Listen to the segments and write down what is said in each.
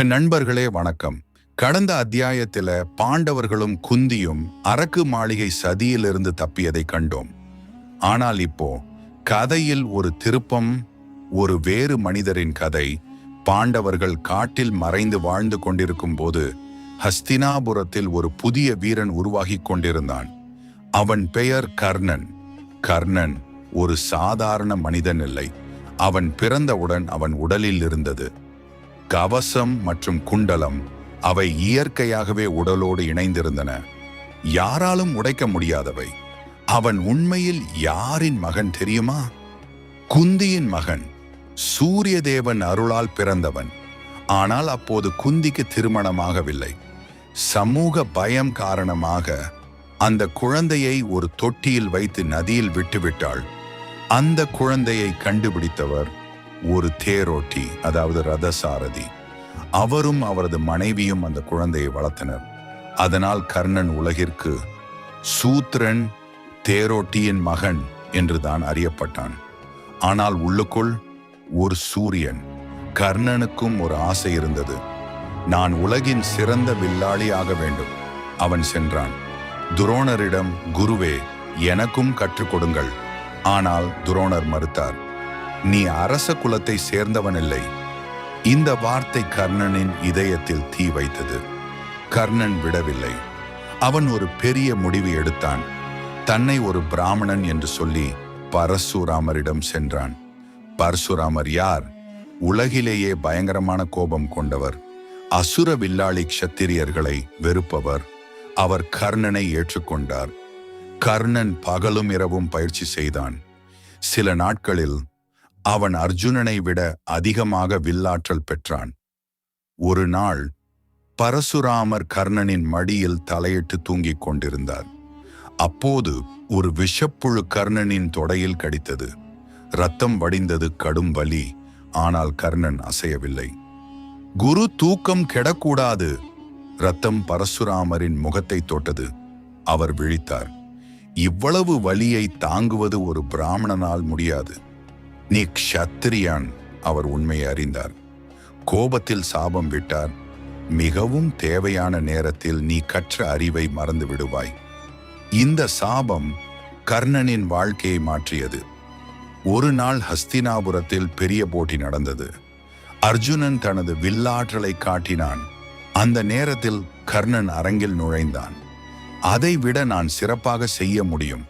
நண்பர்களே வணக்கம். கடந்த அத்தியாயத்தில பாண்டவர்களும் குந்தியும் அரக்கு மாளிகை சதியிலிருந்து தப்பியதை கண்டோம். ஆனால் இப்போ கதையில் ஒரு திருப்பம், ஒரு வேறு மனிதரின் கதை. பாண்டவர்கள் காட்டில் மறைந்து வாழ்ந்து கொண்டிருக்கும் போது ஹஸ்தினாபுரத்தில் ஒரு புதிய வீரன் உருவாகி கொண்டிருந்தான். அவன் பெயர் கர்ணன். கர்ணன் ஒரு சாதாரண மனிதன் இல்லை. அவன் பிறந்தவுடன் அவன் உடலில் இருந்தது கவசம் மற்றும் குண்டலம். அவை இயற்கையாகவே உடலோடு இணைந்திருந்தன, யாராலும் உடைக்க முடியாதவை. அவன் உண்மையில் யாரின் மகன் தெரியுமா? குந்தியின் மகன். சூரிய தேவன் அருளால் பிறந்தவன். ஆனால் அப்போது குந்திக்கு திருமணமாகவில்லை. சமூக பயம் காரணமாக அந்த குழந்தையை ஒரு தொட்டியில் வைத்து நதியில் விட்டுவிட்டாள். அந்த குழந்தையை கண்டுபிடித்தவர் ஒரு தேரோட்டி, அதாவது ரதசாரதி. அவரும் அவரது மனைவியும் அந்த குழந்தையை வளர்த்தனர். அதனால் கர்ணன் உலகிற்கு சூத்ரன், தேரோட்டியின் மகன் என்றுதான் அறியப்பட்டான். ஆனால் உள்ளுக்குள் ஒரு சூரியன். கர்ணனுக்கும் ஒரு ஆசை இருந்தது. நான் உலகின் சிறந்த வில்லாளி ஆக வேண்டும். அவன் சென்றான். துரோணரிடம், குருவே, எனக்கும் கற்றுக் கொடுங்கள். ஆனால் துரோணர் மறுத்தார். நீ அரச குலத்தை சேர்ந்தவன் இல்லை. இந்த வார்த்தை கர்ணனின் இதயத்தில் தீ வைத்தது. கர்ணன் விடவில்லை. அவன் ஒரு பெரிய முடிவு எடுத்தான். தன்னை ஒரு பிராமணன் என்று சொல்லி பரசுராமரிடம் சென்றான். பரசுராமர் யார்? உலகிலேயே பயங்கரமான கோபம் கொண்டவர். அசுர வில்லாளி க்ஷத்திரியர்களை வெறுப்பவர். அவர் கர்ணனை ஏற்றுக்கொண்டார். கர்ணன் பகலும் இரவும் பயிற்சி செய்தான். சில நாட்களில் அவன் அர்ஜுனனை விட அதிகமாக வில்லாற்றல் பெற்றான். ஒரு நாள் பரசுராமர் கர்ணனின் மடியில் தலையிட்டு தூங்கிக் கொண்டிருந்தார். அப்போது ஒரு விஷப்புழு கர்ணனின் தொடையில் கடித்தது. இரத்தம் வடிந்தது. கடும் வலி. ஆனால் கர்ணன் அசையவில்லை. குரு, தூக்கம் கெடக்கூடாது. இரத்தம் பரசுராமரின் முகத்தை தொட்டது. அவர் விழித்தார். இவ்வளவு வலியை தாங்குவது ஒரு பிராமணனால் முடியாது. நீ க்ஷத்திரியான். அவர் உண்மையை அறிந்தார். கோபத்தில் சாபம் விட்டார். மிகவும் தேவையான நேரத்தில் நீ கற்ற அறிவை மறந்து விடுவாய். இந்த சாபம் கர்ணனின் வாழ்க்கையை மாற்றியது. ஒரு நாள் ஹஸ்தினாபுரத்தில் பெரிய போட்டி நடந்தது. அர்ஜுனன் தனது வில்லாற்றலை காட்டினான். அந்த நேரத்தில் கர்ணன் அரங்கில் நுழைந்தான். அதைவிட நான் சிறப்பாக செய்ய முடியும்.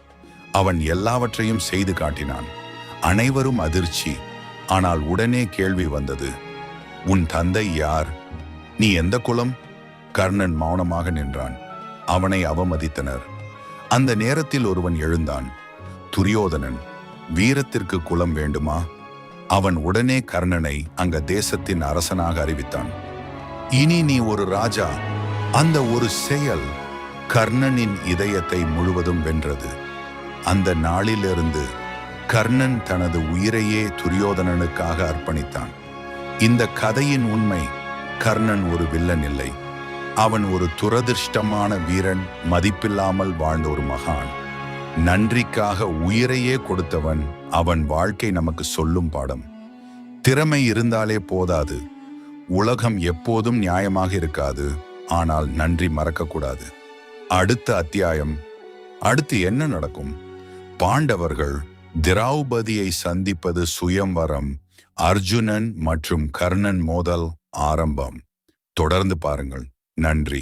அவன் எல்லாவற்றையும் செய்து காட்டினான். அனைவரும் அதிர்ச்சி. ஆனால் உடனே கேள்வி வந்தது. உன் தந்தை யார்? நீ எந்த குலம்? கர்ணன் மௌனமாக நின்றான். அவனை அவமதித்தனர். அந்த நேரத்தில் ஒருவன் எழுந்தான். துரியோதனன். வீரத்திற்கு குலம் வேண்டுமா? அவன் உடனே கர்ணனை அங்க தேசத்தின் அரசனாக அறிவித்தான். இனி நீ ஒரு ராஜா. அந்த ஒரு செயல் கர்ணனின் இதயத்தை முழுவதும் வென்றது. அந்த நாளிலிருந்து கர்ணன் தனது உயிரையே துரியோதனனுக்காக அர்ப்பணித்தான். இந்த கதையின் உண்மை, கர்ணன் ஒரு வில்லன் இல்லை. அவன் ஒரு துரதிர்ஷ்டமான வீரன், மதிப்பில்லாமல் வாழ்ந்த ஒரு மகான். நன்றிக்காக உயிரையே கொடுத்தவன். அவன் வாழ்க்கை நமக்கு சொல்லும் பாடம். திறமை இருந்தாலே போதாது. உலகம் எப்போதும் நியாயமாக இருக்காது. ஆனால் நன்றி மறக்கக்கூடாது. அடுத்த அத்தியாயம். அடுத்து என்ன நடக்கும்? பாண்டவர்கள் திரௌபதியை சந்திப்பது சுயம்வரம். அர்ஜுனன் மற்றும் கர்ணன் மோதல் ஆரம்பம். தொடர்ந்து பாருங்கள். நன்றி.